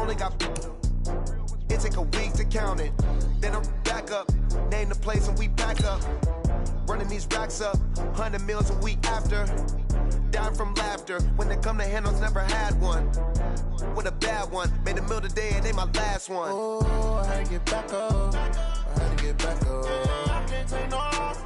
only got. It take a week to count it. Then I'm back up. Name the place and we back up. Running these racks up. 100 meals a week after. Down from laughter. When they come to handles, never had one. With a bad one. Made a meal today and ain't my last one. Oh, I had to get back up. I had to get back up. I can't take no loss.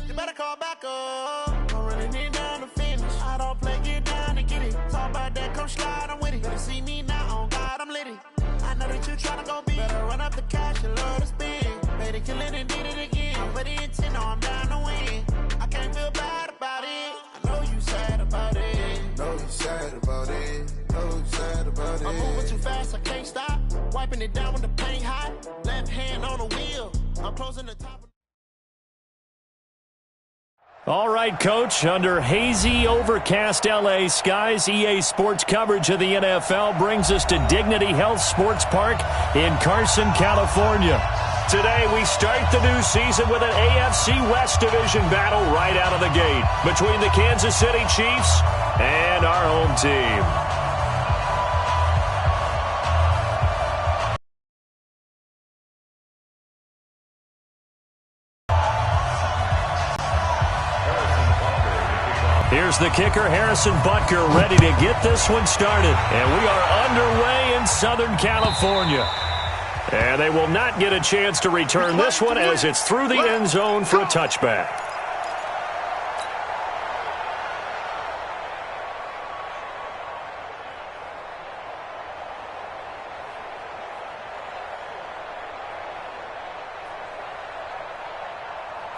You better call back up. Don't really need down to finish. I don't play, get down and get it. Talk about that, come slide, I'm with it. Better see me now, on God, I'm litty. I know that you tryna go big. Better run up the cash and love to spin. Made it, kill it and did it again. But the intent, no, I'm down to win. I can't feel bad about it. I know you sad about it. Know you sad about it. Know you sad about it. I'm moving too fast, I can't stop. Wiping it down with the paint hot. Left hand on the wheel. I'm closing the top. All right, Coach, under hazy, overcast L.A. skies, EA Sports coverage of the NFL brings us to Dignity Health Sports Park in Carson, California. Today, we start the new season with an AFC West Division battle right out of the gate between the Kansas City Chiefs and our home team. Here's the kicker, Harrison Butker, ready to get this one started. And we are underway in Southern California. And they will not get a chance to return this one as it's through the end zone for a touchback.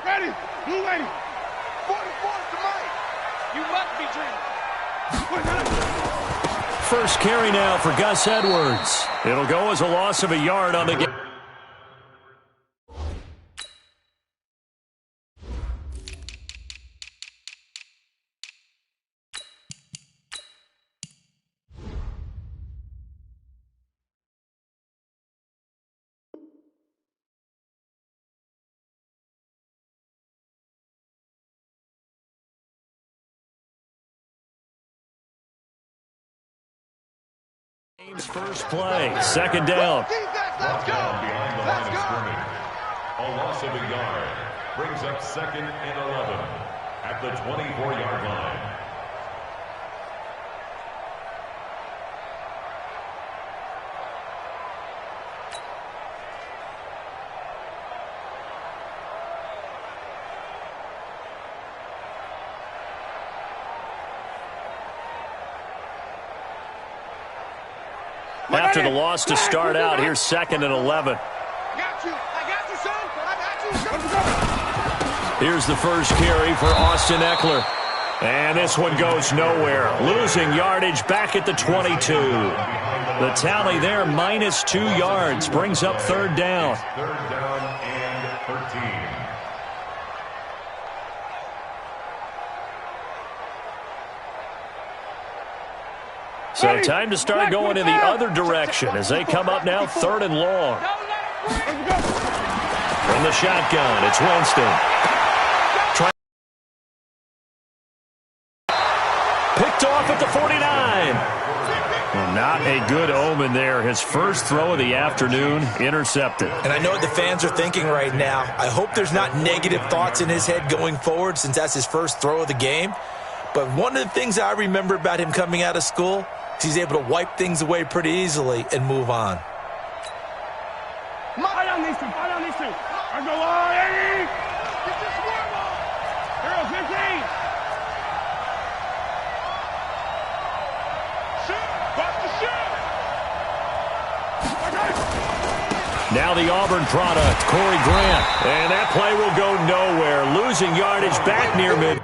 Ready, blue lady, 44 to Mike. You must be dreaming. First carry now for Gus Edwards. It'll go as a loss of a yard on the game. First play, second down. Let's go. Behind the line of scrimmage. A loss of a yard brings up 2nd and 11 at the 24-yard line. After the loss to start out, here's 2nd and 11. I got you, son. I got you. Here's the first carry for Austin Eckler. And this one goes nowhere. Losing yardage back at the 22. The tally there, -2 yards, brings up 3rd down. 3rd down and 13. So time to start going in the other direction as they come up now 3rd and long. From the shotgun, it's Winston. Picked off at the 49. Well, not a good omen there. His first throw of the afternoon intercepted. And I know what the fans are thinking right now. I hope there's not negative thoughts in his head going forward since that's his first throw of the game. But one of the things I remember about him coming out of school, he's able to wipe things away pretty easily and move on. Fight on these two. I go, hey! Get this square ball. Girl, 15. Shoot! Watch the shoot! Now the Auburn product, Corey Grant. And that play will go nowhere. Losing yardage back near mid.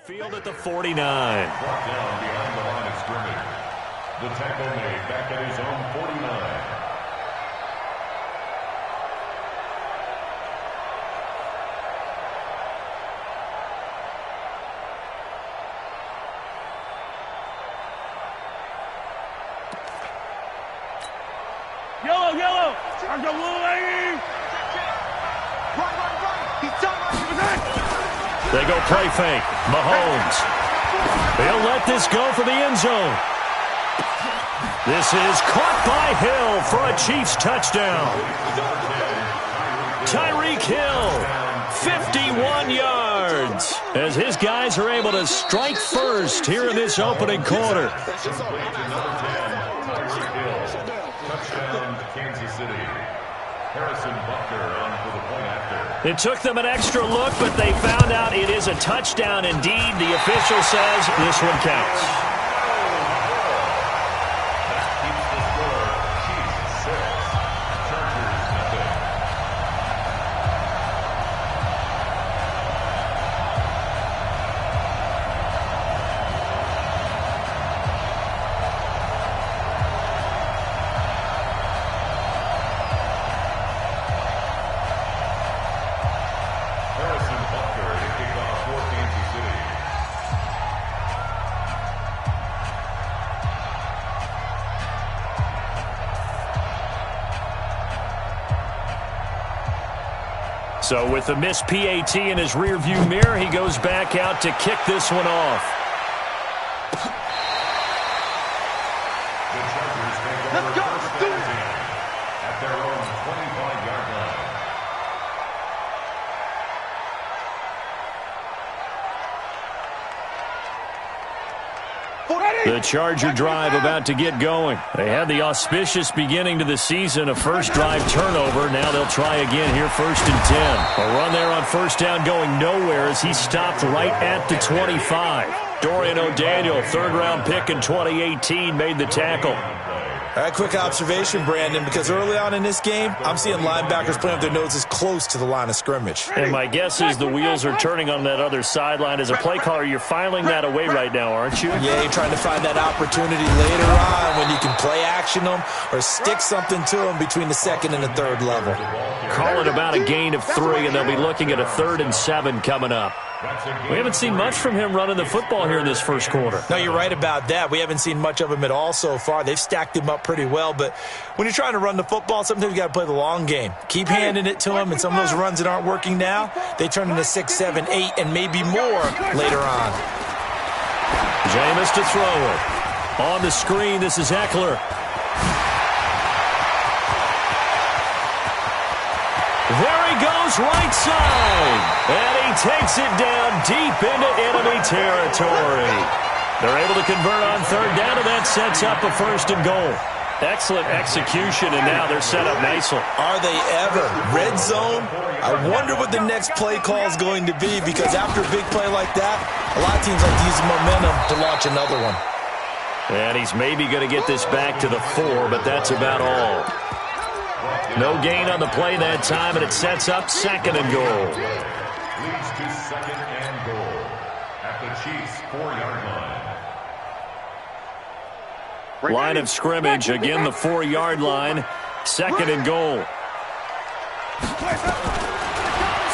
Field at the 49. Brought down behind the line of scrimmage. The tackle made back at his own 49. They go play fake. Mahomes. He'll let this go for the end zone. This is caught by Hill for a Chiefs touchdown. Tyreek Hill, 51 yards, as his guys are able to strike first here in this opening quarter. Touchdown, Kansas City. Harrison Butker on for the point after. It took them an extra look, but they found out it is a touchdown indeed. The official says this one counts. That keeps the score. Chiefs 6, Chargers nothing. Harrison Butker to kick off for Kansas City. So with the missed PAT in his rearview mirror, he goes back out to kick this one off. The Chargers take over Let's go, first let's do and it. 10 at their own 25-yard line. The Charger drive about to get going. They had the auspicious beginning to the season, a first drive turnover. Now they'll try again here, 1st and 10. A run there on first down going nowhere as he stopped right at the 25. Dorian O'Daniel, third-round pick in 2018, made the tackle. All right, quick observation, Brandon, because early on in this game, I'm seeing linebackers playing with their noses close to the line of scrimmage. And my guess is the wheels are turning on that other sideline. As a play caller, you're filing that away right now, aren't you? Yeah, you're trying to find that opportunity later on when you can play action them or stick something to them between the second and the third level. Call it about a gain of 3, and they'll be looking at a 3rd and 7 coming up. We haven't seen much from him running the football here in this first quarter. No, you're right about that. We haven't seen much of him at all so far. They've stacked him up pretty well, but when you're trying to run the football, sometimes you got to play the long game. Keep handing it to him, and some of those runs that aren't working now, they turn into 6, 7, 8, and maybe more later on. Jameis to throw it. On the screen, this is Eckler. There he goes, right side. And he takes it down deep into enemy territory. They're able to convert on third down, and that sets up a 1st and goal. Excellent execution, and now they're set up nicely. Are they ever? Red zone? I wonder what the next play call is going to be, because after a big play like that, a lot of teams like to use momentum to launch another one. And he's maybe going to get this back to the 4, but that's about all. No gain on the play that time, and it sets up 2nd and goal. Leads to 2nd and goal at the Chiefs' 4-yard line. Line of scrimmage, again the 4-yard line. 2nd and goal.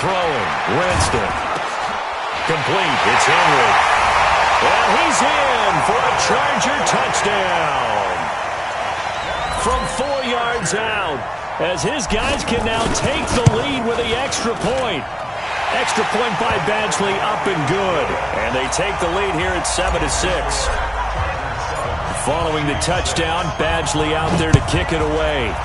Throwing, Winston. Complete, it's Henry. And he's in for a Charger touchdown. From 4 yards out, as his guys can now take the lead with the extra point. Extra point by Badgley, up and good. And they take the lead here at 7-6. Following the touchdown, Badgley out there to kick it away.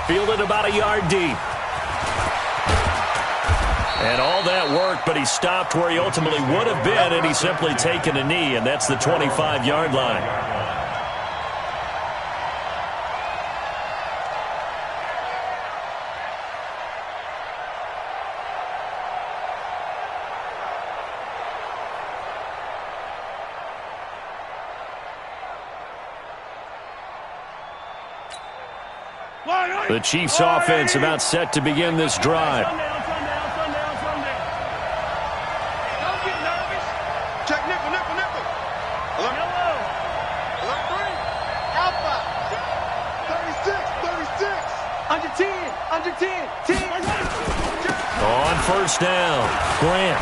Fielded about a yard deep. And all that work, but he stopped where he ultimately would have been, and he's simply taken a knee, and that's the 25-yard line. The Chiefs offense about set to begin this drive. Don't get nervous. Check nickel, nickel, nickel. Alert 3. Alpha. 36. Under 10. 10. On first down, Grant.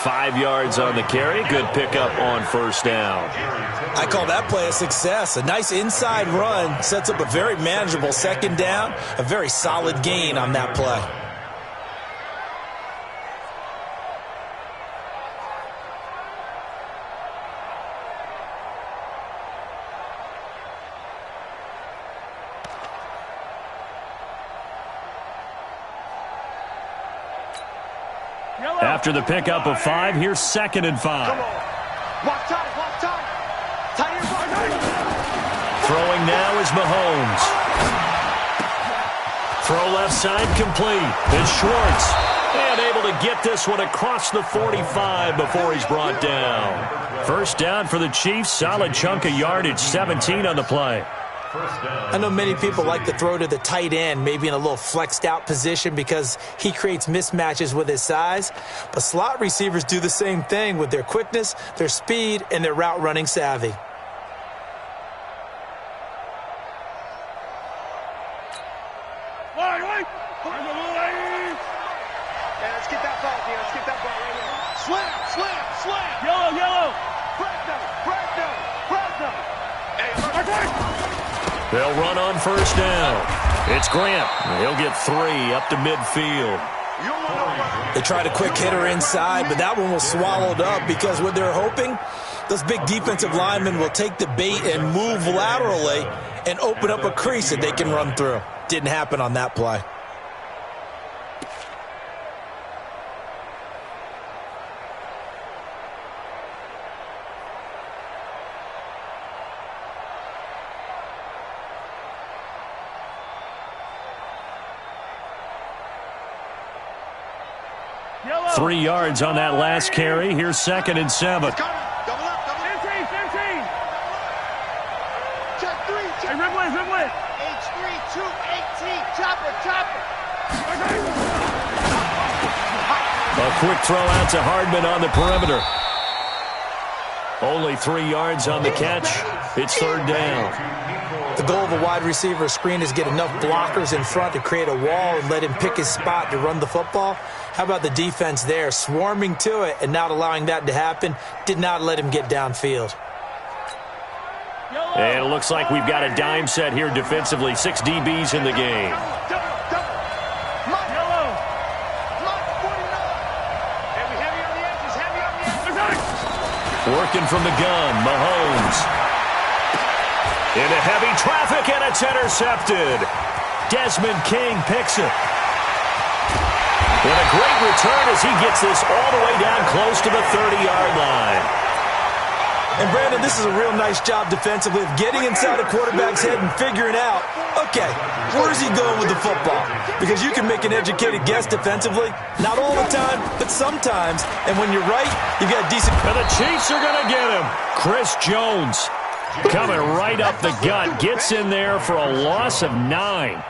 5 yards on the carry. Good pickup on first down. I call that play a success. A nice inside run sets up a very manageable second down. A very solid gain on that play. After the pickup of 5, here's 2nd and 5. Come on. Walk tight, walk tight. Tight end, walk tight. Throwing now is Mahomes. Throw left side complete. It's Schwartz. And able to get this one across the 45 before he's brought down. First down for the Chiefs. Solid chunk of yardage. 17 on the play. I know many people like to throw to the tight end, maybe in a little flexed out position because he creates mismatches with his size. But slot receivers do the same thing with their quickness, their speed, and their route running savvy. Let's get that ball, Let's get that ball right here. Slam, slam, slam. Yellow, yellow. Bragno. Hey, They'll run on first down. It's Grant. He'll get 3 up to midfield. They tried a quick hitter inside, but that one was swallowed up because what they're hoping, those big defensive linemen will take the bait and move laterally and open up a crease that they can run through. Didn't happen on that play. Yellow. 3 yards on that last carry. Here's 2nd and 7. Double up. 15. Check 3. Hey, Rimley. H3, 218. Chopper. A quick throw out to Hardman on the perimeter. Only 3 yards on the catch. It's 3rd down. The goal of a wide receiver screen is get enough blockers in front to create a wall and let him pick his spot to run the football. How about the defense there, swarming to it and not allowing that to happen? Did not let him get downfield. And it looks like we've got a dime set here defensively. 6 DBs in the game. Working from the gun, Mahomes. Into heavy traffic, and it's intercepted. Desmond King picks it. And a great return as he gets this all the way down close to the 30-yard line. And, Brandon, this is a real nice job defensively of getting inside a quarterback's head and figuring out, okay, where is he going with the football? Because you can make an educated guess defensively. Not all the time, but sometimes. And when you're right, you've got decent. And the Chiefs are going to get him. Chris Jones coming right up the gut. Gets in there for a loss of 9.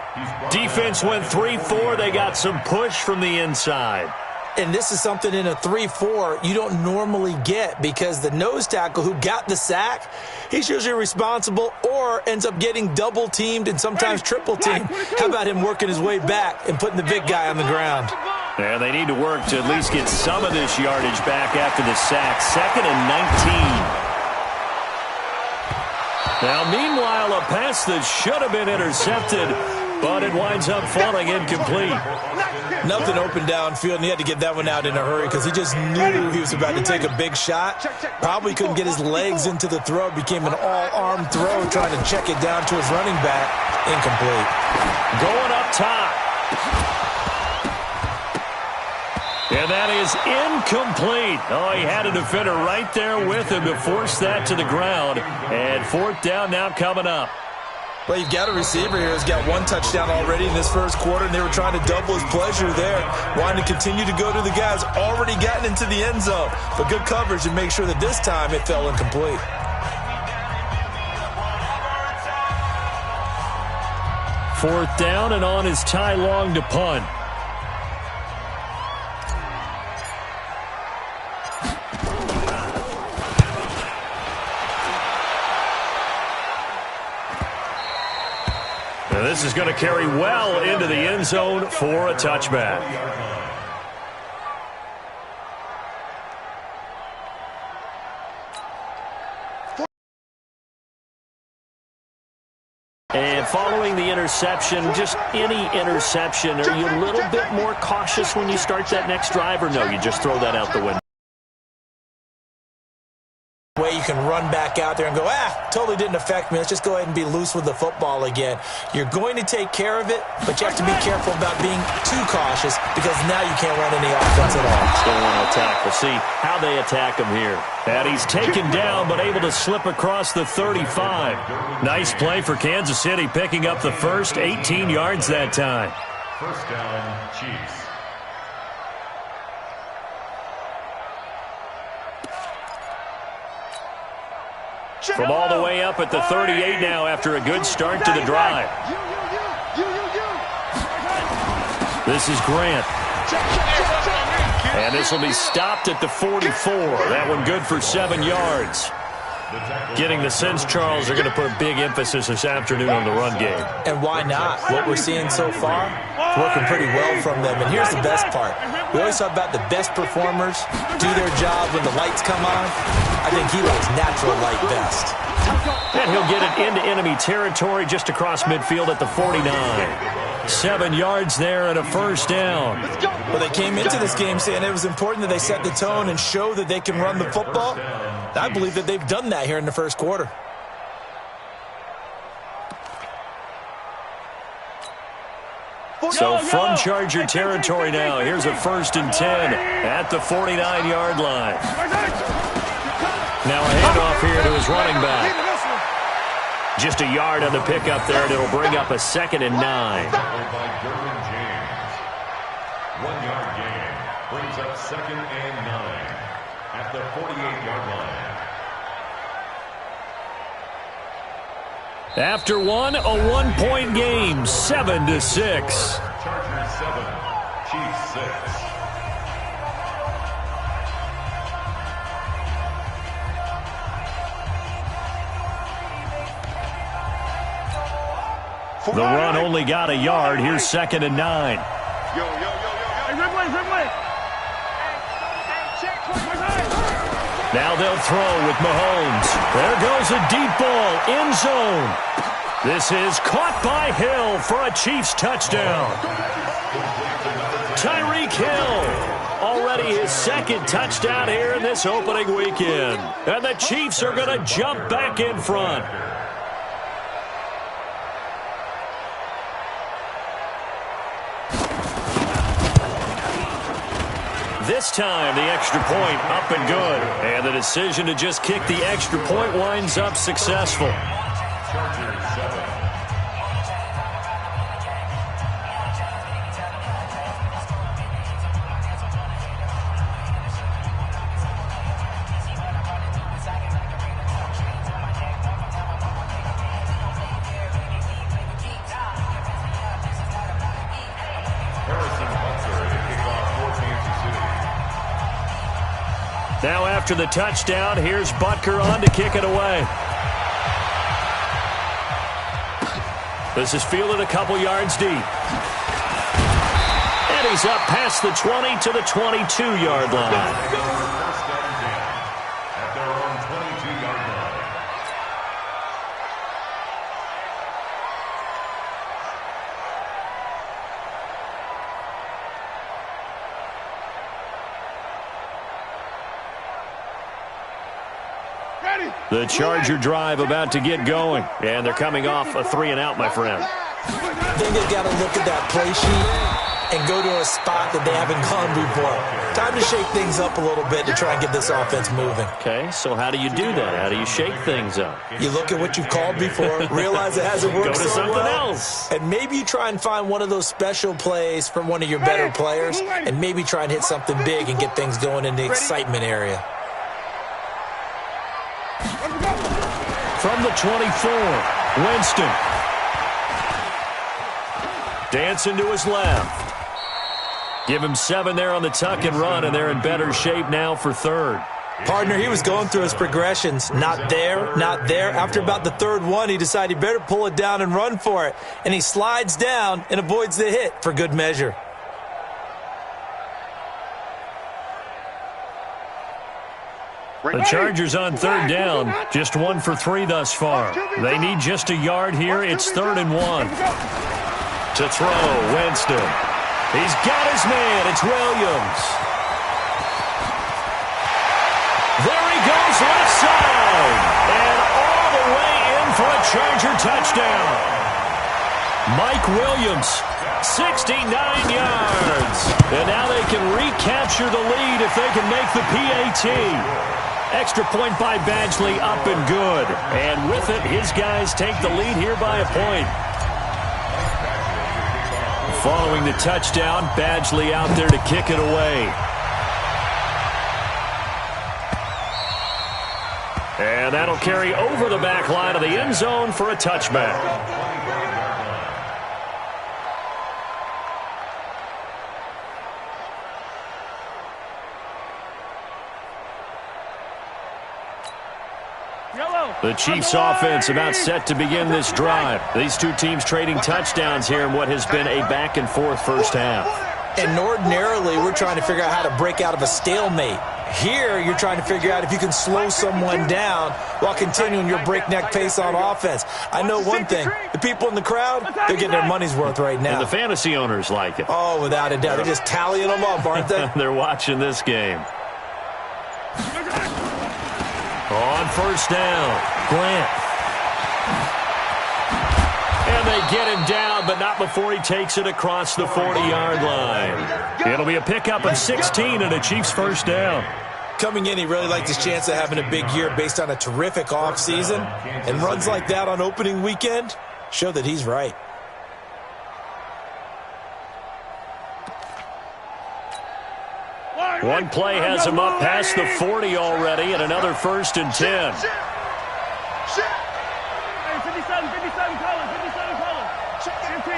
Defense went 3-4. They got some push from the inside. And this is something in a 3-4 you don't normally get because the nose tackle who got the sack, he's usually responsible or ends up getting double-teamed and sometimes triple-teamed. How about him working his way back and putting the big guy on the ground? Yeah, they need to work to at least get some of this yardage back after the sack. 2nd and 19. Now, meanwhile, a pass that should have been intercepted, but it winds up falling incomplete. Nothing open downfield, and he had to get that one out in a hurry because he just knew he was about to take a big shot. Probably couldn't get his legs into the throw. Became an all-arm throw, trying to check it down to his running back. Incomplete. Going up top. And that is incomplete. Oh, he had a defender right there with him to force that to the ground. And 4th down now coming up. Well, you've got a receiver here who's got 1 touchdown already in this first quarter, and they were trying to double his pleasure there, wanting to continue to go to the guys already gotten into the end zone. But good coverage and make sure that this time it fell incomplete. Fourth down, and on is Ty Long to punt. Now this is going to carry well into the end zone for a touchback. following the interception, just any interception, are you a little bit more cautious when you start that next drive, or no, you just throw that out the window? Way you can run back out there and go, totally didn't affect me. Let's just go ahead and be loose with the football again. You're going to take care of it, but you have to be careful about being too cautious because now you can't run any offense at all. Still want to attack. We'll see how they attack him here. And he's taken down, but able to slip across the 35. Nice play for Kansas City, picking up the first, 18 yards that time. First down, Chiefs. From all the way up at the 38 now after a good start to the drive. This is Grant. And this will be stopped at the 44. That one good for 7 yards. Getting the sense, Charles, are going to put a big emphasis this afternoon on the run game. And why not? What we're seeing so far, it's working pretty well from them. And here's the best part. We always talk about the best performers do their job when the lights come on. I think he likes natural light best. And he'll get it into enemy territory just across midfield at the 49. 7 yards there and a first down. Well, they came into this game saying it was important that they set the tone and show that they can run the football. I believe that they've done that here in the first quarter. So from Charger territory now, here's a 1st and 10 at the 49-yard line. Now a handoff here to his running back. Just a yard on the pickup there, and it'll bring up a 2nd and 9. 1 yard gain brings up 2nd and 9 at the 48-yard line. After one, a 1-point game, 7-6. Chargers 7, Chiefs 6. The run only got a yard. Here's 2nd and 9. Yo. Hey, Ridley. Now they'll throw with Mahomes. There goes a deep ball, end zone. This is caught by Hill for a Chiefs touchdown. Tyreek Hill, already his 2nd touchdown here in this opening weekend. And the Chiefs are going to jump back in front. This time, the extra point up and good. And the decision to just kick the extra point winds up successful. Chargers 7. Now after the touchdown, here's Butker on to kick it away. This is fielded a couple yards deep. And he's up past the 20 to the 22-yard line. First down and 10 at their own 22-yard line. The Charger drive about to get going. And they're coming off a 3-and-out, my friend. I think they've got to look at that play sheet and go to a spot that they haven't gone before. Time to shake things up a little bit to try and get this offense moving. Okay, so how do you do that? How do you shake things up? You look at what you've called before, realize it hasn't worked Go to so something well, else. and maybe you try and find one of those special plays from one of your better players, and maybe try and hit something big and get things going in the excitement area. From the 24, Winston. Dancing to his left. Give him 7 there on the tuck and run, and they're in better shape now for 3rd. Partner, he was going through his progressions. Not there, not there. After about the 3rd one, he decided he better pull it down and run for it. And he slides down and avoids the hit for good measure. The Chargers on third down, just 1 for 3 thus far. They need just a yard here. It's 3rd and 1. To throw, Winston. He's got his man. It's Williams. There he goes, left side. And all the way in for a Charger touchdown. Mike Williams, 69 yards. And now they can recapture the lead if they can make the PAT. Extra point by Badgley, up and good. And with it, his guys take the lead here by a point. Following the touchdown, Badgley out there to kick it away. And that'll carry over the back line of the end zone for a touchback. The Chiefs offense about set to begin this drive. These two teams trading touchdowns here in what has been a back-and-forth first half. And ordinarily, we're trying to figure out how to break out of a stalemate. Here, you're trying to figure out if you can slow someone down while continuing your breakneck pace on offense. I know one thing. The people in the crowd, they're getting their money's worth right now. And the fantasy owners like it. Oh, without a doubt. They're just tallying them up, aren't they? They're watching this game. On first down, Grant. And they get him down, but not before he takes it across the 40-yard line. It'll be a pickup of 16 and a Chiefs first down. Coming in, he really liked his chance of having a big year based on a terrific offseason. And runs like that on opening weekend show that he's right. One play has him up past the 40 already, and another 1st and 10. Hey, 57, Colin, 57, Colin. 15.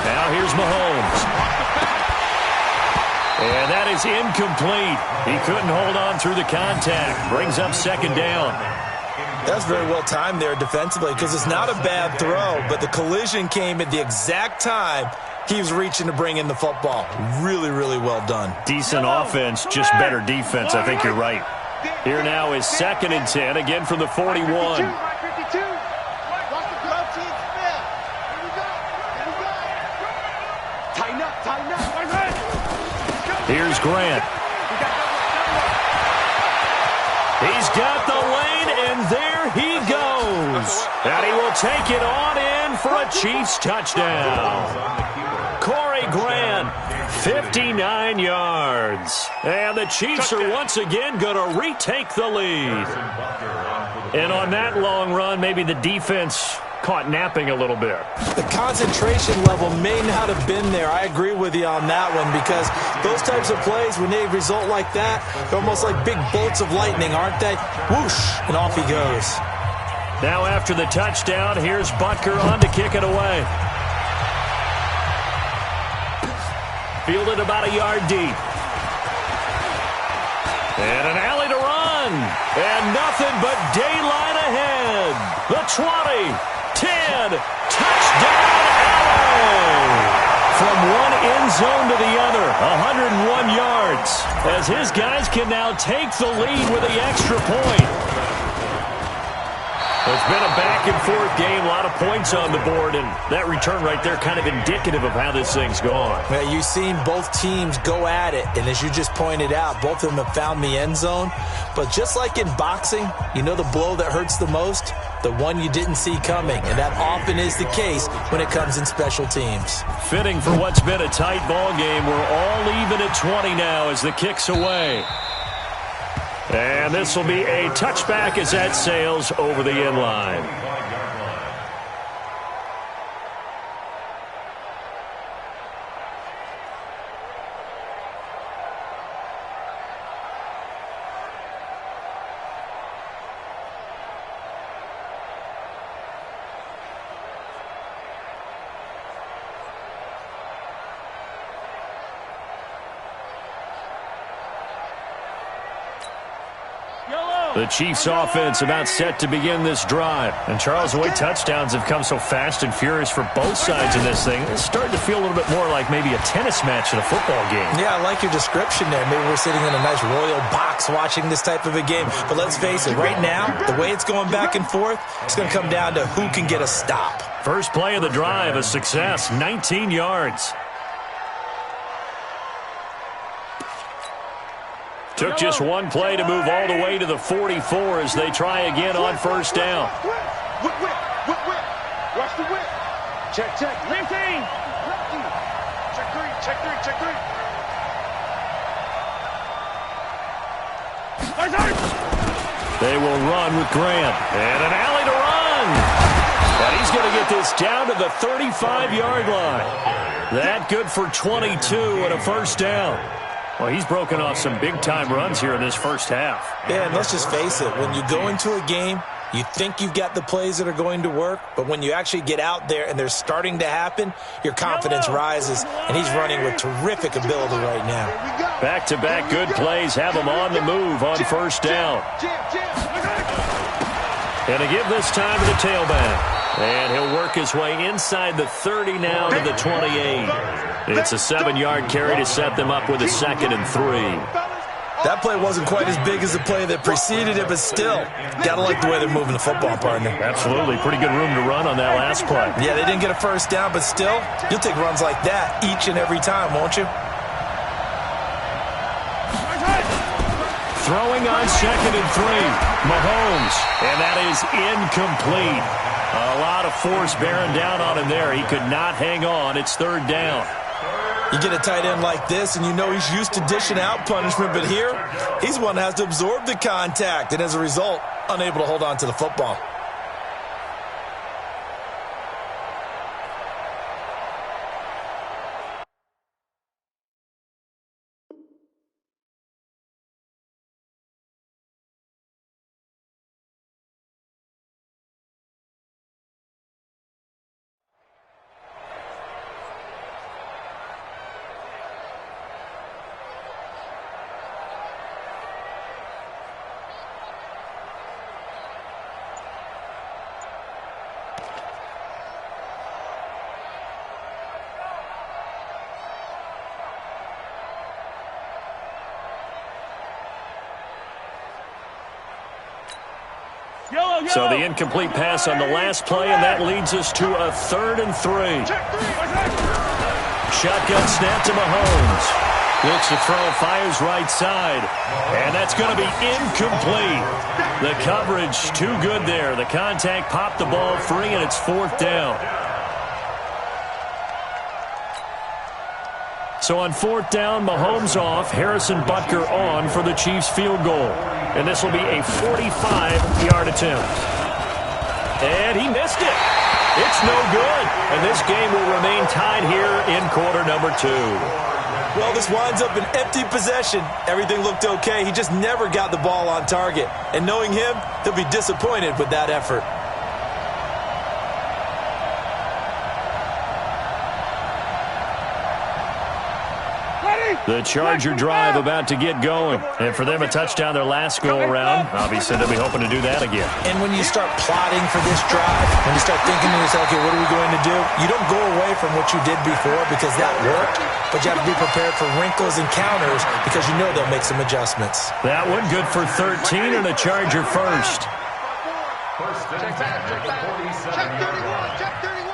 Now here's Mahomes. And that is incomplete. He couldn't hold on through the contact. Brings up 2nd down. That's very well timed there defensively because it's not a bad throw, but the collision came at the exact time he was reaching to bring in the football. Really, really well done. Decent offense, just better defense. I think you're right. Here now is 2nd and 10, again from the 41. Here's Grant. He's got the lane, and there he goes. And he will take it on in for a Chiefs touchdown. Corey Grant, 59 yards. And the Chiefs are once again going to retake the lead. And on that long run, maybe the defense caught napping a little bit. The concentration level may not have been there. I agree with you on that one because those types of plays, when they result like that, they're almost like big bolts of lightning, aren't they? Whoosh, and off he goes. Now after the touchdown, here's Butker on to kick it away. Fielded about a yard deep. And an alley to run. And nothing but daylight ahead. The 20. 10, touchdown, Allen! From one end zone to the other, 101 yards, as his guys can now take the lead with the extra point. It's been a back-and-forth game, a lot of points on the board, and that return right there kind of indicative of how this thing's gone. Well, you've seen both teams go at it, and as you just pointed out, both of them have found the end zone. But just like in boxing, you know the blow that hurts the most? The one you didn't see coming, and that often is the case when it comes in special teams. Fitting for what's been a tight ball game. We're all even at 20 now as the kick's away. And this will be a touchback as that sails over the end line. The Chiefs offense about set to begin this drive. And Charles, the way touchdowns have come so fast and furious for both sides in this thing, it's starting to feel a little bit more like maybe a tennis match in a football game. Yeah, I like your description there. Maybe we're sitting in a nice royal box watching this type of a game. But let's face it, right now, the way it's going back and forth, it's going to come down to who can get a stop. First play of the drive, a success, 19 yards. Took just one play to move all the way to the 44 as they try again on first down. Whip. Watch the whip. Check. Lefty. Check three. They will run with Grant. And an alley to run. And he's going to get this down to the 35-yard line. That good for 22 and a first down. Well, he's broken off some big-time runs here in this first half. Yeah, and let's just face it. When you go into a game, you think you've got the plays that are going to work, but when you actually get out there and they're starting to happen, your confidence rises, and he's running with terrific ability right now. Back-to-back good plays have him on the move on first down. And to give this time to the tailback. And he'll work his way inside the 30 now to the 28. It's a 7-yard carry to set them up with a 2nd and 3. That play wasn't quite as big as the play that preceded it, but still, gotta like the way they're moving the football, partner. Absolutely. Pretty good room to run on that last play. Yeah, they didn't get a first down, but still, you'll take runs like that each and every time, won't you? Throwing on 2nd and 3. Mahomes. And that is incomplete. A lot of force bearing down on him there. He could not hang on. It's 3rd down. You get a tight end like this, and you know he's used to dishing out punishment, but here, he's the one that has to absorb the contact, and as a result, unable to hold on to the football. So the incomplete pass on the last play, and that leads us to a 3rd and 3. Shotgun snap to Mahomes. Looks to throw, fires right side. And that's going to be incomplete. The coverage too good there. The contact popped the ball free, and it's 4th down. So on 4th down, Mahomes off, Harrison Butker on for the Chiefs field goal. And this will be a 45-yard attempt. And he missed it. It's no good. And this game will remain tied here in quarter number 2. Well, this winds up an empty possession. Everything looked okay. He just never got the ball on target. And knowing him, he'll be disappointed with that effort. The Charger drive about to get going. And for them, a touchdown their last go-around. Obviously, they'll be hoping to do that again. And when you start plotting for this drive, when you start thinking to yourself, okay, what are we going to do? You don't go away from what you did before because that worked, but you have to be prepared for wrinkles and counters because you know they'll make some adjustments. That one good for 13 and a Charger first. First and 10 at the 47-yard line. Check 31.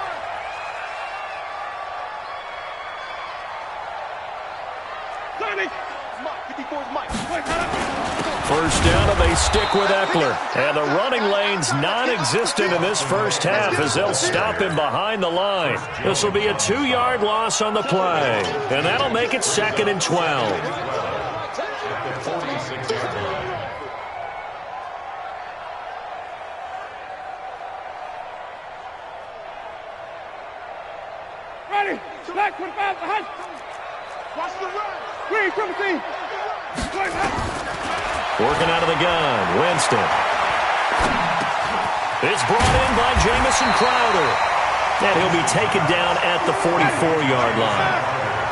First down, and they stick with Eckler. And the running lane's non-existent in this first half as they'll stop him behind the line. This will be a 2-yard loss on the play. And that'll make it 2nd and 12. Ready. Select 25 behind. Watch the run. Green, triple team. Working out of the gun, Winston. It's brought in by Jamison Crowder. And he'll be taken down at the 44-yard line.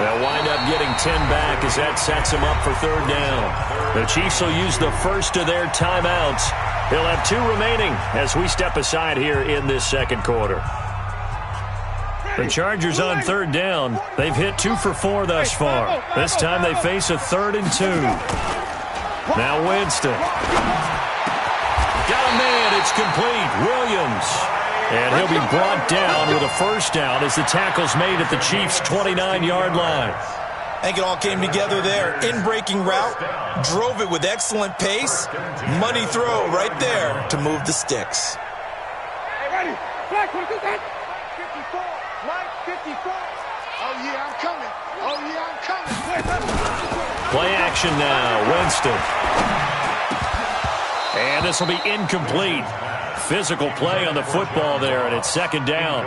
They'll wind up getting 10 back as that sets them up for third down. The Chiefs will use the first of their timeouts. He'll have 2 remaining as we step aside here in this second quarter. The Chargers on third down. They've hit 2 for 4 thus far. This time they face a 3rd and 2. Now Winston. Got a man. It's complete. Williams. And he'll be brought down with a first down as the tackle's made at the Chiefs' 29-yard line. I think it all came together there. In-breaking route, drove it with excellent pace. Money throw right there to move the sticks. Ready? Black, what is that? 54. Mike, 54. Oh, yeah, I'm coming. Oh, yeah, I'm coming. Play action now. Winston. And this will be incomplete. Physical play on the football there, and it's second down.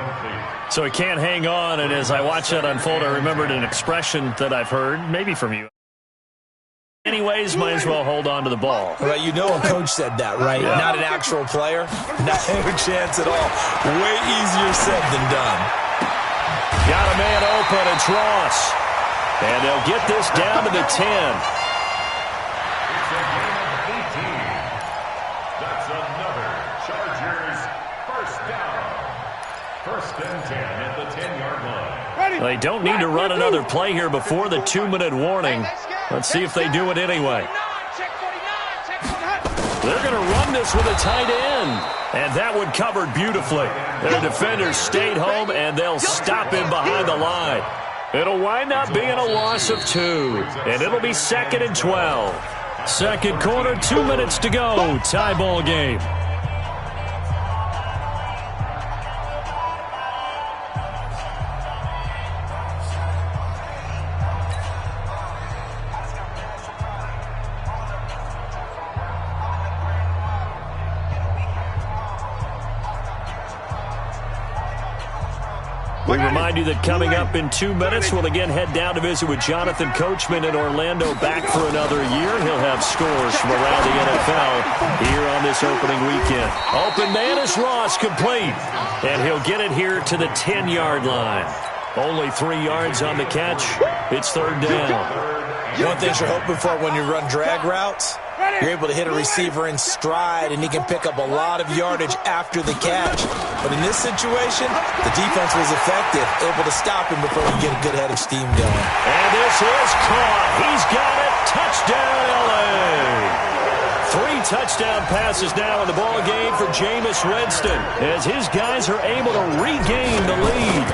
So he can't hang on, and as I watch that unfold, I remembered an expression that I've heard, maybe from you. Anyways, might as well hold on to the ball. Right, you know a coach said that, right? Yeah. Not an actual player. Not a chance at all. Way easier said than done. Got a man open, it's Ross. And they'll get this down to the 10. They don't need to run another play here before the 2-minute warning. Let's see if they do it anyway. They're going to run this with a tight end. And that one covered beautifully. Their defenders stayed home, and they'll stop him behind the line. It'll wind up being a loss of 2. And it'll be 2nd and 12. Second quarter, 2 minutes to go. Tie ball game. We remind you that coming up in 2 minutes, we'll again head down to visit with Jonathan Coachman in Orlando, back for another year. He'll have scores from around the NFL here on this opening weekend. Open man is Ross, complete. And he'll get it here to the 10-yard line. Only 3 yards on the catch. It's third down. One thing you're hoping for when you run drag routes, you're able to hit a receiver in stride, and he can pick up a lot of yardage after the catch. But in this situation, the defense was effective, able to stop him before he get a good head of steam going. And this is caught. He's got it. Touchdown, L.A. 3 touchdown passes now in the ball game for Jameis Winston as his guys are able to regain the lead.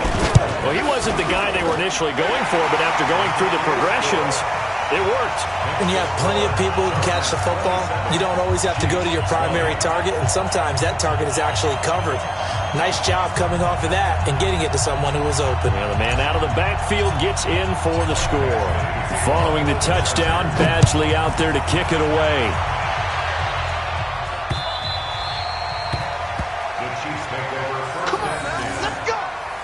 Well, he wasn't the guy they were initially going for, but after going through the progressions, it worked. When you have plenty of people who can catch the football, you don't always have to go to your primary target, and sometimes that target is actually covered. Nice job coming off of that and getting it to someone who was open. And the man out of the backfield gets in for the score. Following the touchdown, Badgley out there to kick it away. The Chiefs take over first and 10. Let's go!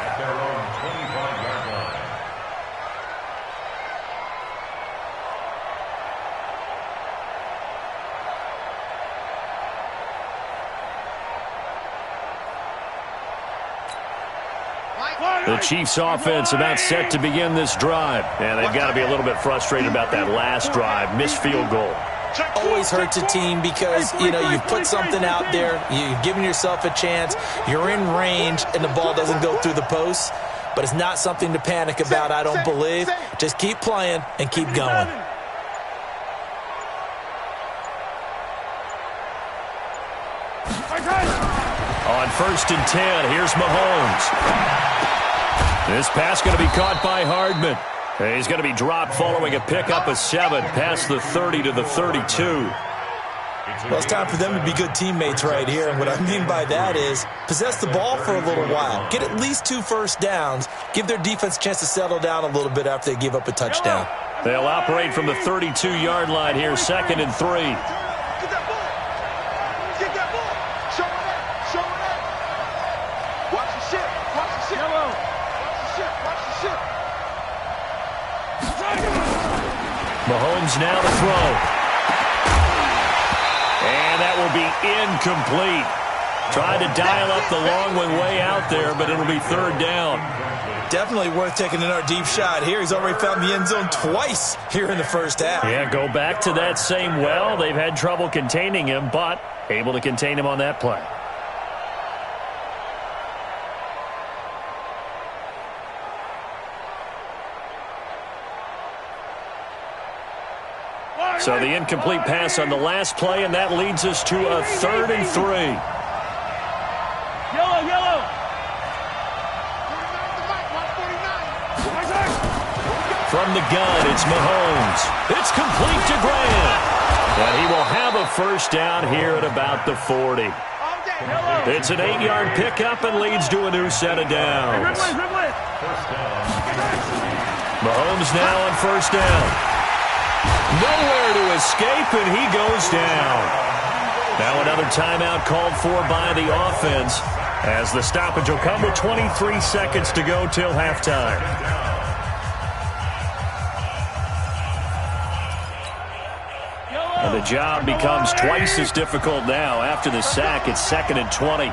At their own 25-yard line. The Chiefs offense about set to begin this drive. And they've got to be a little bit frustrated about that last drive. Missed field goal. Always hurts a team because, you know, you put something out there, you've given yourself a chance, you're in range, and the ball doesn't go through the posts. But it's not something to panic about, I don't believe. Just keep playing and keep going. On 1st and 10, here's Mahomes. This pass going to be caught by Hardman. He's going to be dropped following a pickup of 7 past the 30 to the 32. Well, it's time for them to be good teammates right here. And what I mean by that is possess the ball for a little while. Get at least 2 first downs. Give their defense a chance to settle down a little bit after they give up a touchdown. They'll operate from the 32-yard line here, 2nd and 3. Get that ball. Get that ball. Show it up. Show it up. Watch the shit. Watch the shit. Watch the shit. Watch the shit. Mahomes now to throw. And that will be incomplete. Tried to dial up the long one way out there, but it'll be third down. Definitely worth taking another deep shot here. He's already found the end zone twice here in the first half. Yeah, go back to that same well. They've had trouble containing him, but able to contain him on that play. So the incomplete pass on the last play, and that leads us to a 3rd and 3. Yellow. From the gun, it's Mahomes. It's complete to Grant. And he will have a first down here at about the 40. It's an 8-yard pickup and leads to a new set of downs. Mahomes now on first down. Nowhere to escape, and he goes down. Now another timeout called for by the offense, as the stoppage will come with 23 seconds to go till halftime. And the job becomes twice as difficult now. After the sack, it's 2nd and 20.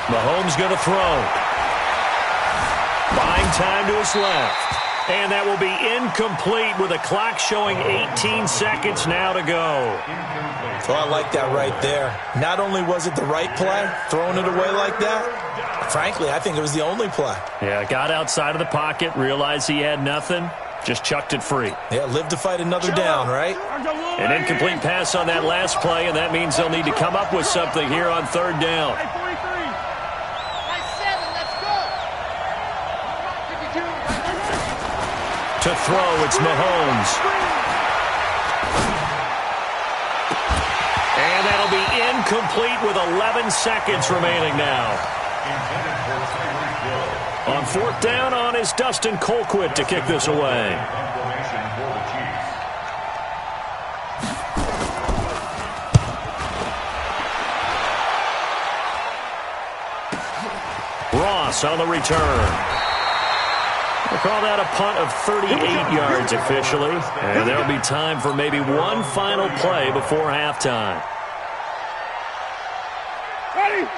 Mahomes going to throw. Buying time to his left. And that will be incomplete with a clock showing 18 seconds now to go. Well, I like that right there. Not only was it the right play, throwing it away like that, frankly, I think it was the only play. Yeah, got outside of the pocket, realized he had nothing, just chucked it free. Yeah, live to fight another down, right? An incomplete pass on that last play, and that means they'll need to come up with something here on 3rd down. To throw, it's Mahomes. And that'll be incomplete with 11 seconds remaining now. On 4th down on is Dustin Colquitt to kick this away. Ross on the return. We'll call that a punt of 38 yards officially, and there'll be time for maybe one final play before halftime.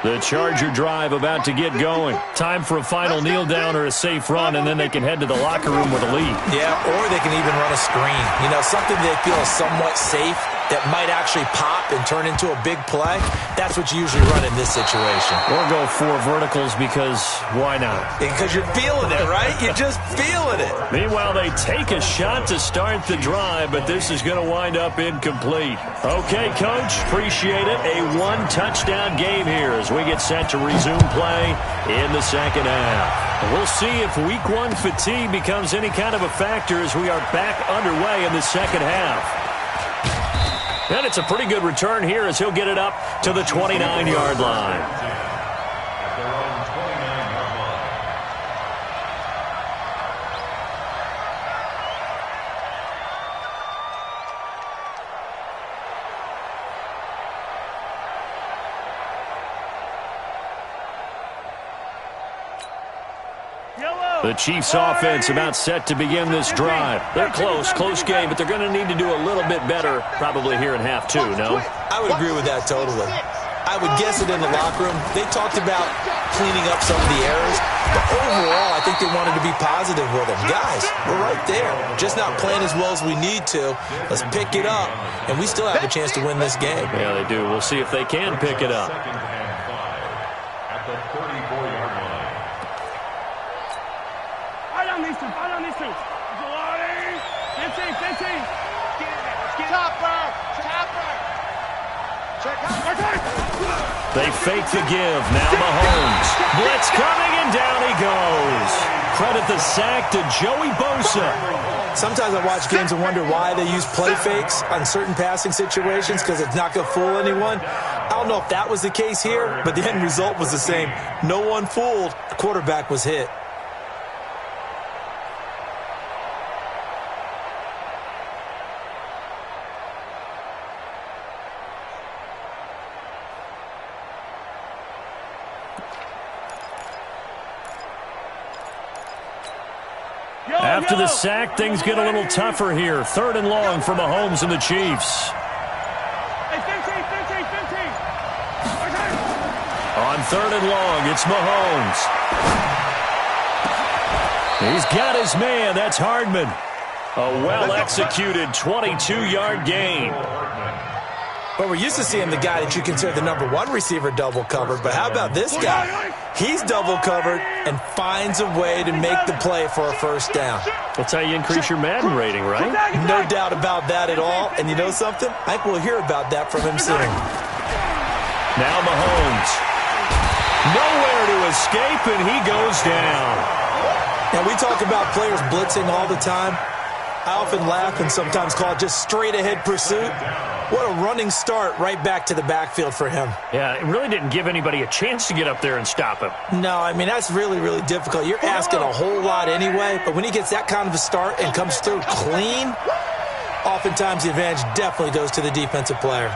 The Charger drive about to get going. Time for a final kneel down or a safe run, and then they can head to the locker room with a lead. Yeah, or they can even run a screen. You know, something they feel is somewhat safe that might actually pop and turn into a big play. That's what you usually run in this situation. Or go 4 verticals because why not? Because you're feeling it, right? You're just feeling it. Meanwhile, they take a shot to start the drive, but this is going to wind up incomplete. Okay, Coach, appreciate it. A 1-touchdown game here as we get set to resume play in the second half. We'll see if Week 1 fatigue becomes any kind of a factor as we are back underway in the second half. And it's a pretty good return here as he'll get it up to the 29-yard line. The Chiefs offense about set to begin this drive. They're close game, but they're going to need to do a little bit better probably here in half 2, no? I would agree with that totally. I would guess it in the locker room. They talked about cleaning up some of the errors, but overall I think they wanted to be positive with them. Guys, we're right there. Just not playing as well as we need to. Let's pick it up, and we still have a chance to win this game. Yeah, they do. We'll see if they can pick it up. At the 34-yard line. Fight on these two. Topper. Check out. They fake the give. Now Mahomes. Blitz coming, and down he goes. Credit the sack to Joey Bosa. Sometimes I watch games and wonder why they use play fakes on certain passing situations because it's not going to fool anyone. I don't know if that was the case here, but the end result was the same. No one fooled. The quarterback was hit. After the sack, things get a little tougher here. 3rd and long for Mahomes and the Chiefs. On 3rd and long, it's Mahomes. He's got his man. That's Hardman. A well-executed 22-yard gain. But we're used to seeing the guy that you consider the number 1 receiver double covered. But how about this guy? He's double covered and finds a way to make the play for a first down. That's how you increase your Madden rating, right? No doubt about that at all. And you know something? I think we'll hear about that from him soon. Now Mahomes. Nowhere to escape, and he goes down. Now, we talk about players blitzing all the time. I often laugh and sometimes call it just straight-ahead pursuit. What a running start right back to the backfield for him. Yeah, it really didn't give anybody a chance to get up there and stop him. No, I mean, that's really, really difficult. You're asking a whole lot anyway, but when he gets that kind of a start and comes through clean, oftentimes the advantage definitely goes to the defensive player.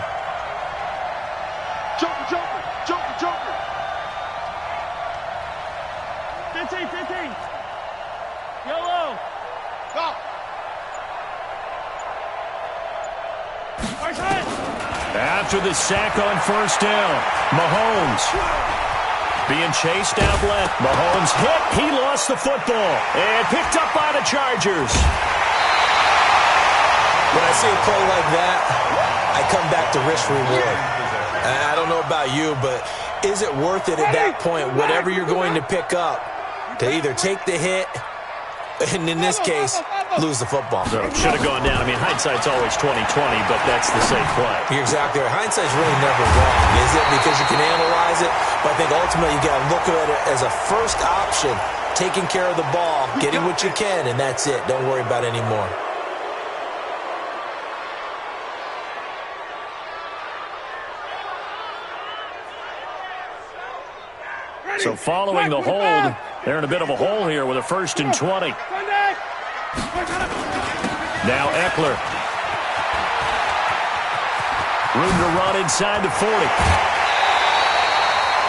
Joker, Joker, Joker, Joker. 15. Yellow. Go. After the sack on 1st down, Mahomes being chased out left. Mahomes hit. He lost the football and picked up by the Chargers. When I see a play like that, I come back to risk reward. I don't know about you, but is it worth it at that point, whatever you're going to pick up, to either take the hit and in this case, lose the football? So it should have gone down. I mean, hindsight's always 20/20, but that's the safe play. You're exactly right. Hindsight's really never wrong, is it? Because you can analyze it, but I think ultimately you got to look at it as a first option, taking care of the ball, getting what you can, and that's it. Don't worry about it anymore. So following the hold, they're in a bit of a hole here with a 1st and 20. Now Eckler. Room to run inside the 40.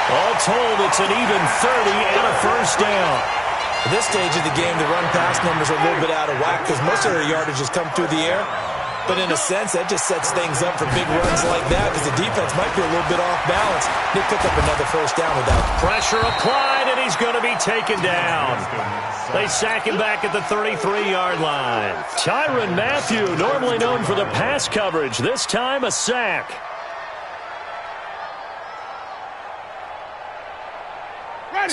All told, it's an even 30 and a 1st down. At this stage of the game, the run-pass numbers are a little bit out of whack because most of their yardage has come through the air. But in a sense, that just sets things up for big runs like that because the defense might be a little bit off balance. They pick up another 1st down with that. Pressure applied, and he's going to be taken down. They sack him back at the 33-yard line. Tyrann Mathieu, normally known for the pass coverage, this time a sack.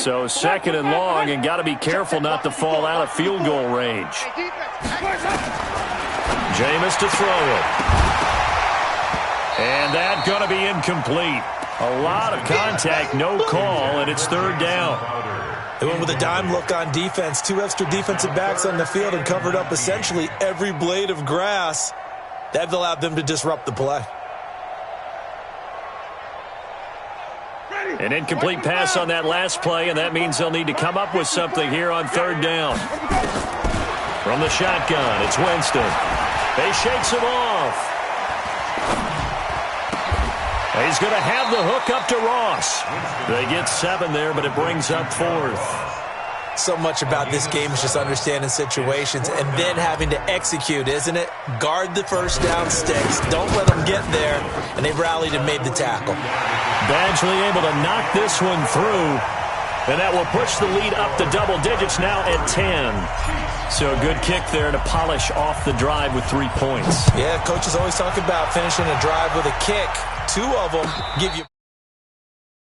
So 2nd and long, and got to be careful not to fall out of field goal range. Jameis to throw it. And that's going to be incomplete. A lot of contact, no call, and it's 3rd down. They went with a dime look on defense. 2 extra defensive backs on the field and covered up essentially every blade of grass. That allowed them to disrupt the play. An incomplete pass on that last play, and that means they'll need to come up with something here on 3rd down. From the shotgun, it's Winston. He shakes him off. He's going to have the hook up to Ross. They get 7 there, but it brings up 4th. So much about this game is just understanding situations and then having to execute, isn't it? Guard the 1st down sticks. Don't let them get there. And they rallied and made the tackle. Badgley able to knock this one through. And that will push the lead up to double digits now at 10. So a good kick there to polish off the drive with 3 points. Yeah, coaches always talk about finishing a drive with a kick. 2 of them give you a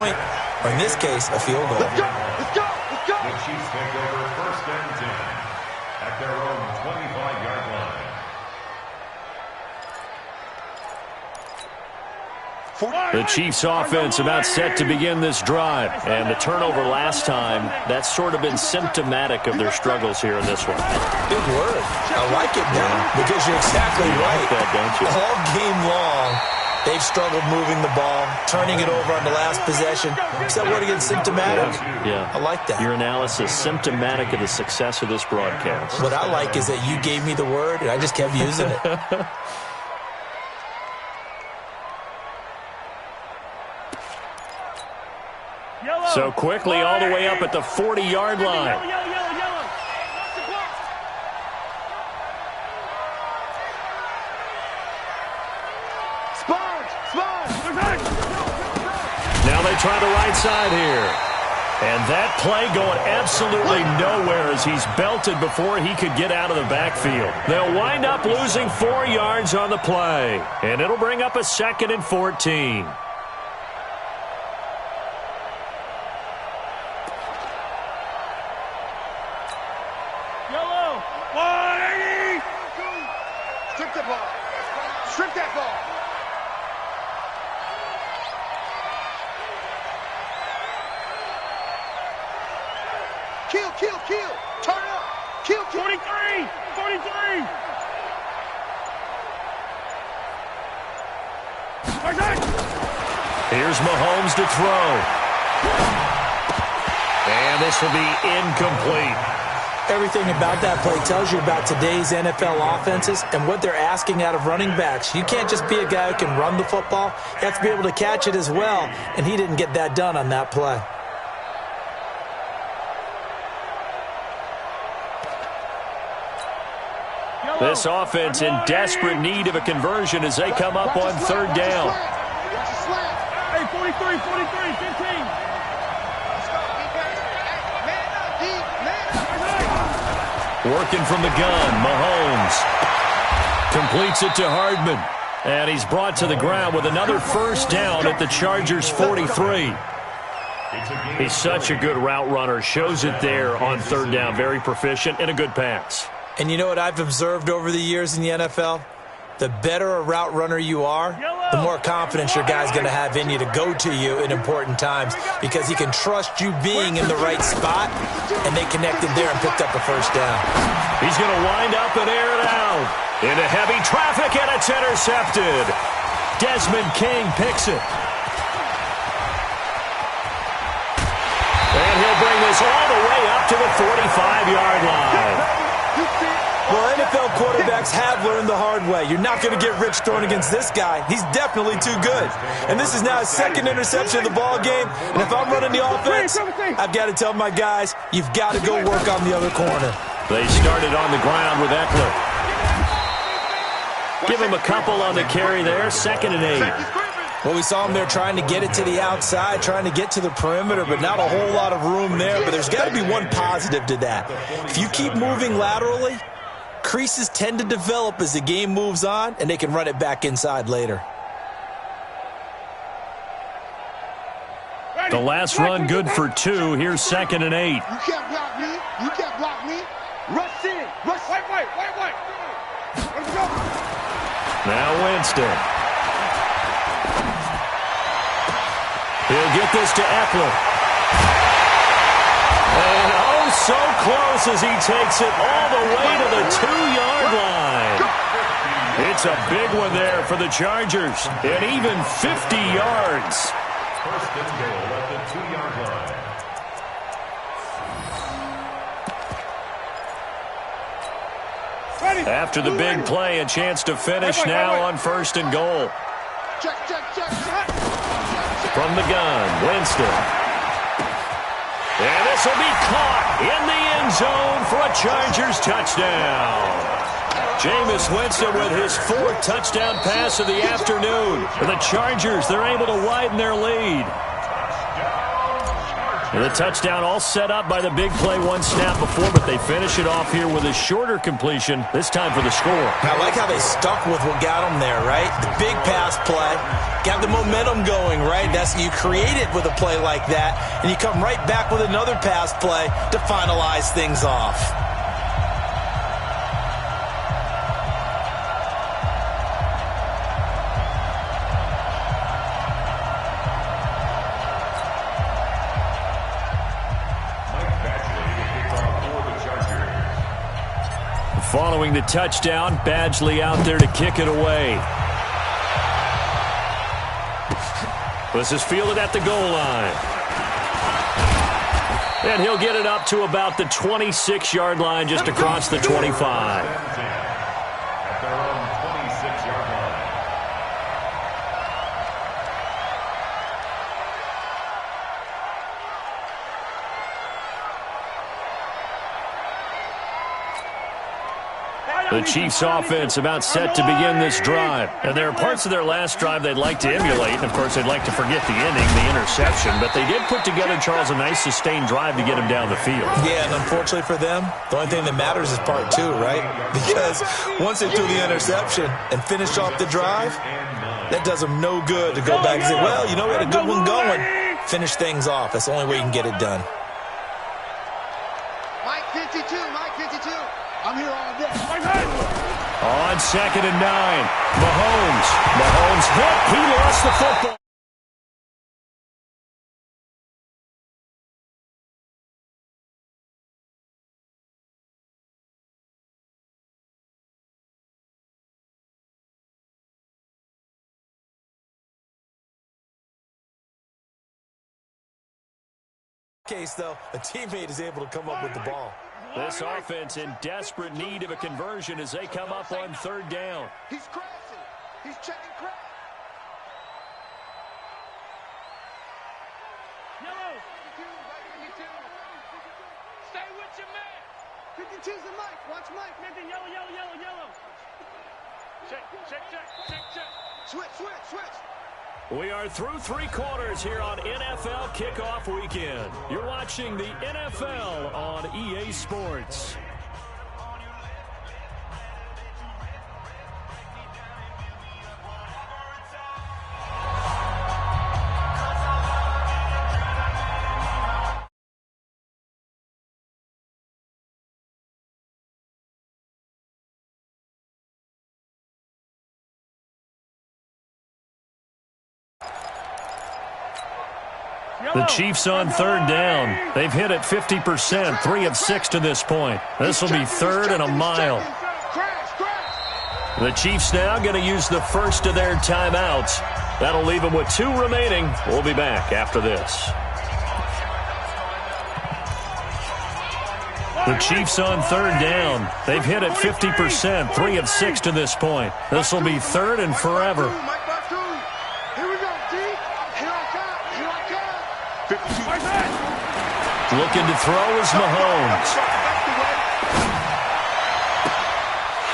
point, or in this case, a field goal. Let's go, let's go, let's go. The Chiefs take over 1st and 10 at their own 25-yard line. The Chiefs offense about set to begin this drive. And the turnover last time, that's sort of been symptomatic of their struggles here in this one. Big word. I like it now because you're exactly right. Like that, don't you? All game long, they've struggled moving the ball, turning it over on the last possession. Is that word again, symptomatic? Yeah. I like that. Your analysis, symptomatic of the success of this broadcast. What I like is that you gave me the word, and I just kept using it. So quickly all the way up at the 40-yard line. Now they try the right side here. And that play going absolutely nowhere as he's belted before he could get out of the backfield. They'll wind up losing 4 yards on the play. And it'll bring up a 2nd and 14. Yellow. 180. Strip that ball. Strip that ball. Kill, kill, kill. Turn it up. Kill, kill. 43. 43. Here's Mahomes to throw. And this will be incomplete. Everything about that play tells you about today's NFL offenses and what they're asking out of running backs. You can't just be a guy who can run the football. You have to be able to catch it as well, and he didn't get that done on that play. This offense in desperate need of a conversion as they come up on 3rd down. Hey, 43, 43, 15. Working from the gun, Mahomes completes it to Hardman. And he's brought to the ground with another 1st down at the Chargers' 43. He's such a good route runner. Shows it there on 3rd down. Very proficient and a good pass. And you know what I've observed over the years in the NFL? The better a route runner you are, the more confidence your guy's going to have in you to go to you in important times because he can trust you being in the right spot, and they connected there and picked up a 1st down. He's going to wind up and air it out. Into heavy traffic, and it's intercepted. Desmond King picks it. And he'll bring this all the way up to the 45-yard line. Well, NFL quarterbacks have learned the hard way. You're not going to get rich throwing against this guy. He's definitely too good. And this is now his 2nd interception of the ball game. And if I'm running the offense, I've got to tell my guys, you've got to go work on the other corner. They started on the ground with Eckler. Give him a couple on the carry there, 2nd and 8. Well, we saw him there trying to get it to the outside, trying to get to the perimeter, but not a whole lot of room there. But there's got to be one positive to that. If you keep moving laterally, creases tend to develop as the game moves on, and they can run it back inside later. The last run good for 2. Here's 2nd and 8. You can't block me. You can't block me. Rush in. Rush. White. Let's go. Now Winston. He'll get this to Eckler. And oh, so close as he takes it all the way to the 2-yard line. It's a big one there for the Chargers. And even 50 yards. 1st and goal at the 2-yard line. After the big play, a chance to finish now on 1st and goal. Check. From the gun, Winston. And this will be caught in the end zone for a Chargers touchdown. Jameis Winston with his 4th touchdown pass of the afternoon. For the Chargers, they're able to widen their lead. And the touchdown all set up by the big play 1 snap before, but they finish it off here with a shorter completion, this time for the score. I like how they stuck with what got them there, right? The big pass play, got the momentum going, right? You create it with a play like that, and you come right back with another pass play to finalize things off. Following the touchdown, Badgley out there to kick it away. This is fielded at the goal line. And he'll get it up to about the 26-yard line, just across the 25. At their own 26-yard line. The Chiefs offense about set to begin this drive. And there are parts of their last drive they'd like to emulate. And, of course, they'd like to forget the inning, the interception. But they did put together, Charles, a nice sustained drive to get him down the field. Yeah, and unfortunately for them, the only thing that matters is part two, right? Because once they threw the interception and finished off the drive, that does them no good to go back and say, well, you know, we had a good one going. Finish things off. That's the only way you can get it done. Mike 52, Mike 52. I'm here all day. On 2nd and 9, Mahomes hit. He lost the football. Case, though, a teammate is able to come up with the ball. This offense in desperate need of a conversion as they come up on 3rd down. He's crashing. He's checking crash. Yellow. 52. Stay with your man. 52's the Mike. Watch Mike. Nathan, yellow. Check. Switch. We are through 3 quarters here on NFL Kickoff Weekend. You're watching the NFL on EA Sports. The Chiefs on 3rd down. They've hit it 50%, 3 of 6 to this point. This will be 3rd and a mile. The Chiefs now going to use the first of their timeouts. That'll leave them with 2 remaining. We'll be back after this. The Chiefs on 3rd down. They've hit it 50%, 3 of 6 to this point. This will be 3rd and forever. Looking to throw is Mahomes.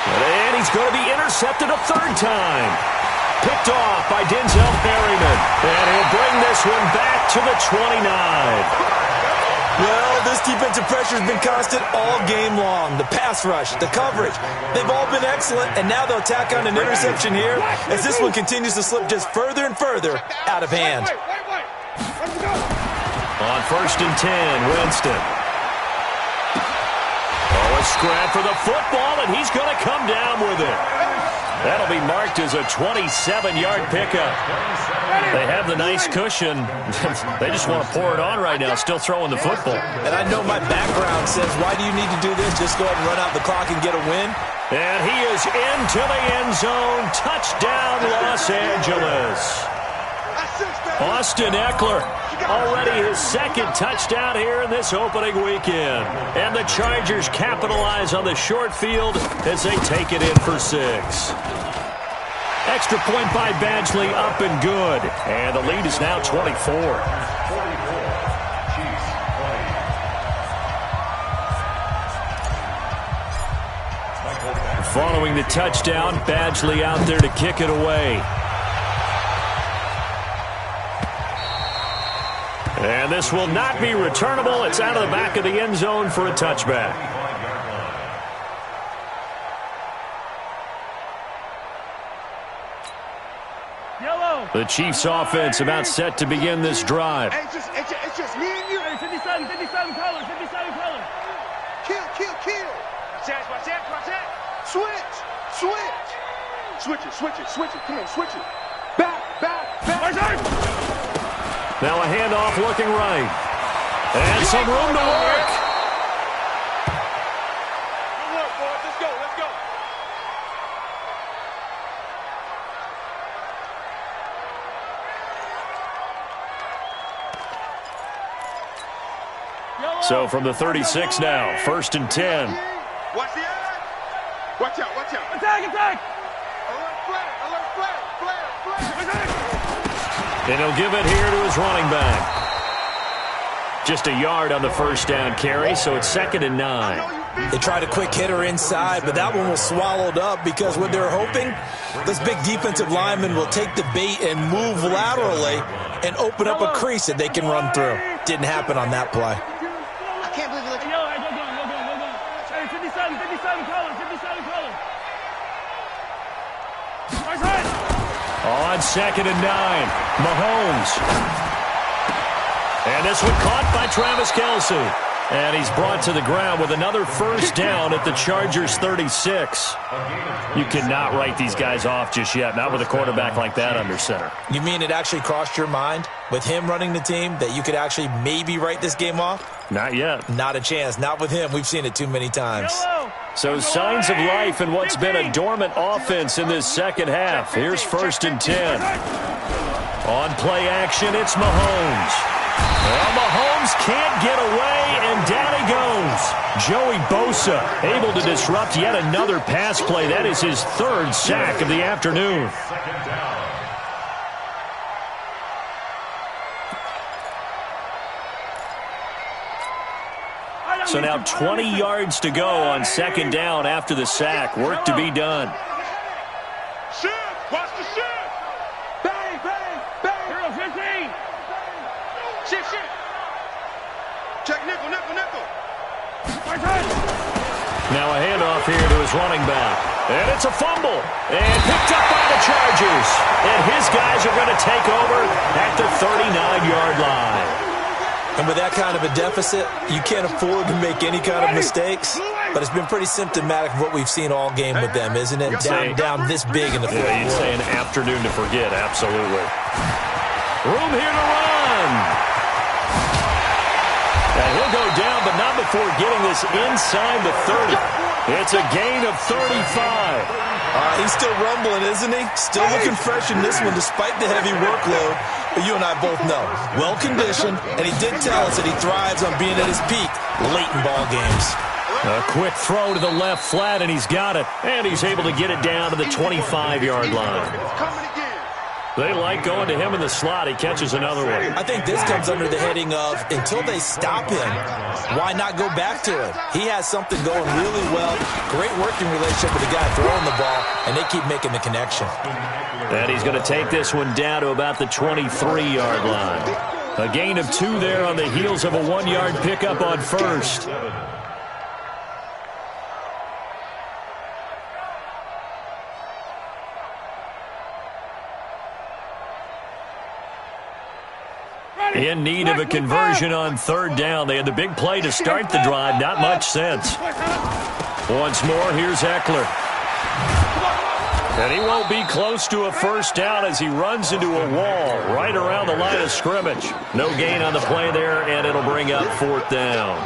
And he's going to be intercepted a 3rd time. Picked off by Denzel Perryman. And he'll bring this one back to the 29. Well, this defensive pressure has been constant all game long. The pass rush, the coverage, they've all been excellent, and now they'll tack on an interception here as this one continues to slip just further and further out of hand. On 1st and 10, Winston. Oh, a scrap for the football, and he's going to come down with it. That'll be marked as a 27-yard pickup. They have the nice cushion. They just want to pour it on right now, still throwing the football. And I know my background says, why do you need to do this? Just go ahead and run out the clock and get a win. And he is into the end zone. Touchdown, Los Angeles. Austin Eckler, already his 2nd touchdown here in this opening weekend. And the Chargers capitalize on the short field as they take it in for 6. Extra point by Badgley, up and good. And the lead is now 24. Following the touchdown, Badgley out there to kick it away. And this will not be returnable. It's out of the back of the end zone for a touchback. The Chiefs offense about set to begin this drive. It's just me and you. Hey, 57 color. Kill. Watch that. Switch. Switch it. Come on, switch it. Back. Now a handoff looking right. And some room to work. Good work, boys. Let's go. So from the 36 now, 1st and 10. Watch the eye. Watch out. Attack! Alert flag. And he'll give it here to his running back. Just a yard on the 1st down carry, so it's 2nd and 9. They tried a quick hitter inside, but that one was swallowed up because what they're hoping, this big defensive lineman will take the bait and move laterally and open up a crease that they can run through. Didn't happen on that play. I can't believe it. Hey, 57 colors. On 2nd and 9, Mahomes. And this one caught by Travis Kelce. And he's brought to the ground with another first down at the Chargers' 36. You cannot write these guys off just yet, not with a quarterback like that under center. You mean it actually crossed your mind with him running the team that you could actually maybe write this game off? Not yet. Not a chance. Not with him. We've seen it too many times. So signs of life in what's been a dormant offense in this second half. Here's 1st and 10. On play action, it's Mahomes. Well, Mahomes can't get away, and down he goes. Joey Bosa able to disrupt yet another pass play. That is his 3rd sack of the afternoon. So now 20 yards to go on 2nd down after the sack. Work to be done. Shift. Watch the shift. Bang. Hero 15. Shift. Check nickel. Now a handoff here to his running back. And it's a fumble. And picked up by the Chargers. And his guys are going to take over at the 39-yard line. And with that kind of a deficit, you can't afford to make any kind of mistakes. But it's been pretty symptomatic of what we've seen all game with them, isn't it? Down this big in the fourth quarter. You'd say an afternoon to forget, absolutely. Room here to run. And he'll go down, but not before getting this inside the 30. It's a gain of 35. He's still rumbling, isn't he? Still looking fresh in this one despite the heavy workload. But you and I both know, well-conditioned, and he did tell us that he thrives on being at his peak late in ball games. A quick throw to the left flat, and he's got it. And he's able to get it down to the 25-yard line. They like going to him in the slot. He catches another one. I think this comes under the heading of, until they stop him, why not go back to him? He has something going really well. Great working relationship with the guy throwing the ball, and they keep making the connection. And he's going to take this one down to about the 23-yard line. A gain of 2 there on the heels of a 1-yard pickup on 1st. In need of a conversion on 3rd down. They had the big play to start the drive. Not much sense. Once more, here's Eckler. And he won't be close to a first down as he runs into a wall right around the line of scrimmage. No gain on the play there, and it'll bring up 4th down.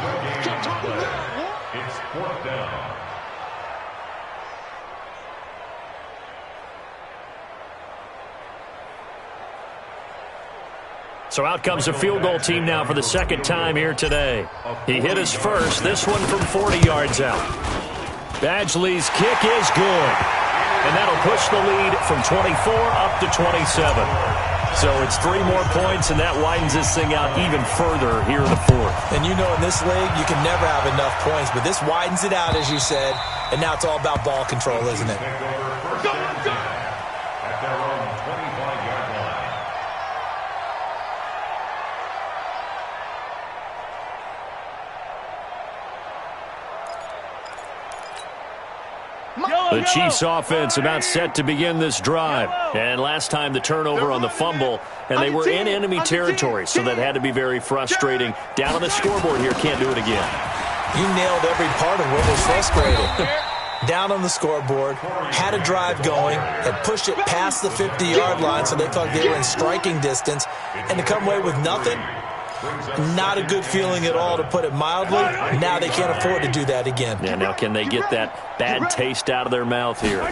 It's 4th down. So out comes the field goal team now for the 2nd time here today. He hit his first, this one from 40 yards out. Badgley's kick is good. And that'll push the lead from 24 up to 27. So it's 3 more points, and that widens this thing out even further here in the 4th. And you know in this league, you can never have enough points, but this widens it out, as you said, and now it's all about ball control, isn't it? At their own 25-yard line. The Chiefs offense about set to begin this drive. And last time the turnover on the fumble, and they were in enemy territory, so that had to be very frustrating. Down on the scoreboard here, can't do it again. You nailed every part of what was frustrating. Down on the scoreboard, had a drive going, had pushed it past the 50-yard line so they thought they were in striking distance, and to come away with nothing, not a good feeling at all, to put it mildly. Now they can't afford to do that again. Yeah, now can they get that bad taste out of their mouth here?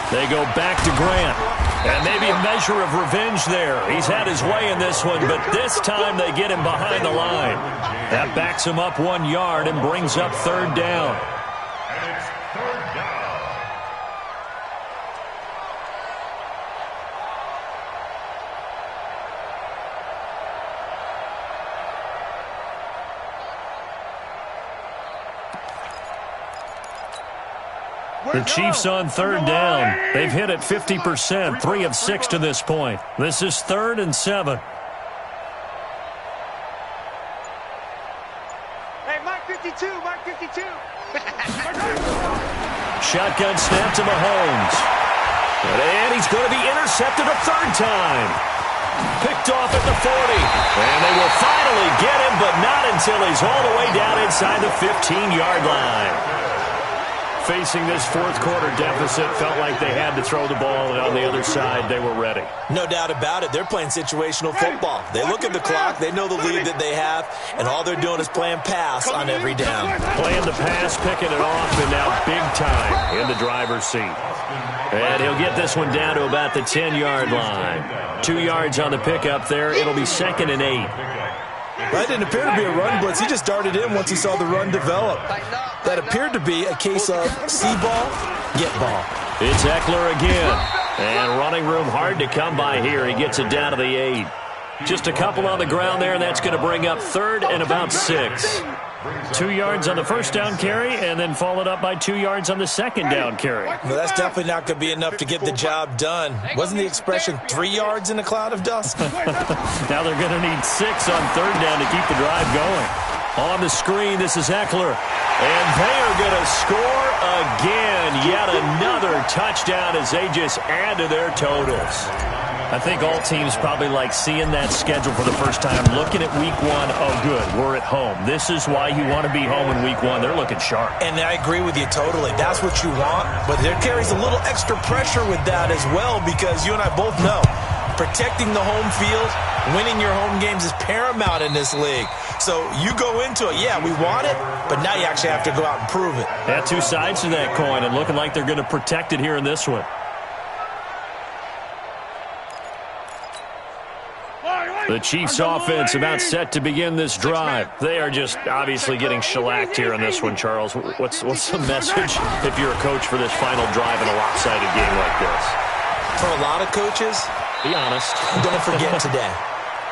They go back to Grant. And maybe a measure of revenge there. He's had his way in this one, but this time they get him behind the line. That backs him up 1 yard and brings up 3rd down. And it's 3rd down. The Chiefs on third down. They've hit it 50%, 3 of 6 to this point. This is 3rd and 7. Hey, Mike 52, Mike 52. Shotgun snap to Mahomes. And he's going to be intercepted a 3rd time. Picked off at the 40. And they will finally get him, but not until he's all the way down inside the 15-yard line. Facing this fourth-quarter deficit, felt like they had to throw the ball, and on the other side, they were ready. No doubt about it. They're playing situational football. They look at the clock. They know the lead that they have, and all they're doing is playing pass on every down. Playing the pass, picking it off, and now big time in the driver's seat. And he'll get this one down to about the 10-yard line. 2 yards on the pickup there. It'll be 2nd and 8. That didn't appear to be a run blitz. He just darted in once he saw the run develop. That appeared to be a case of see ball, get ball. It's Eckler again. And running room hard to come by here. He gets it down to the 8. Just a couple on the ground there, and that's going to bring up 3rd and about 6. 2 yards on the first down carry, and then followed up by 2 yards on the second down carry. Well, that's definitely not going to be enough to get the job done. Wasn't the expression 3 yards in a cloud of dust? Now they're going to need 6 on third down to keep the drive going. On the screen, this is Eckler. And they are going to score again. Yet another touchdown as they just add to their totals. I think all teams probably like seeing that schedule for the first time, looking at week 1. Oh, good, we're at home. This is why you want to be home in week 1. They're looking sharp. And I agree with you totally. That's what you want. But there carries a little extra pressure with that as well, because you and I both know protecting the home field, winning your home games is paramount in this league. So you go into it, yeah, we want it, but now you actually have to go out and prove it. Yeah, 2 sides to that coin, and looking like they're going to protect it here in this one. The Chiefs offense about set to begin this drive. They are just obviously getting shellacked here in this one, Charles. What's the message if you're a coach for this final drive in a lopsided game like this? For a lot of coaches, be honest. Don't forget today.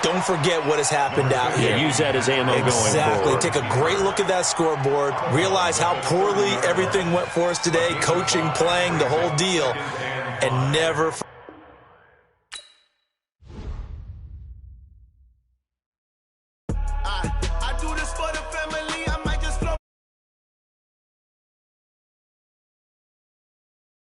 Don't forget what has happened out here. Yeah, use that as ammo going forward. Exactly. Take a great look at that scoreboard. Realize how poorly everything went for us today, coaching, playing, the whole deal, and never forget. I do this for the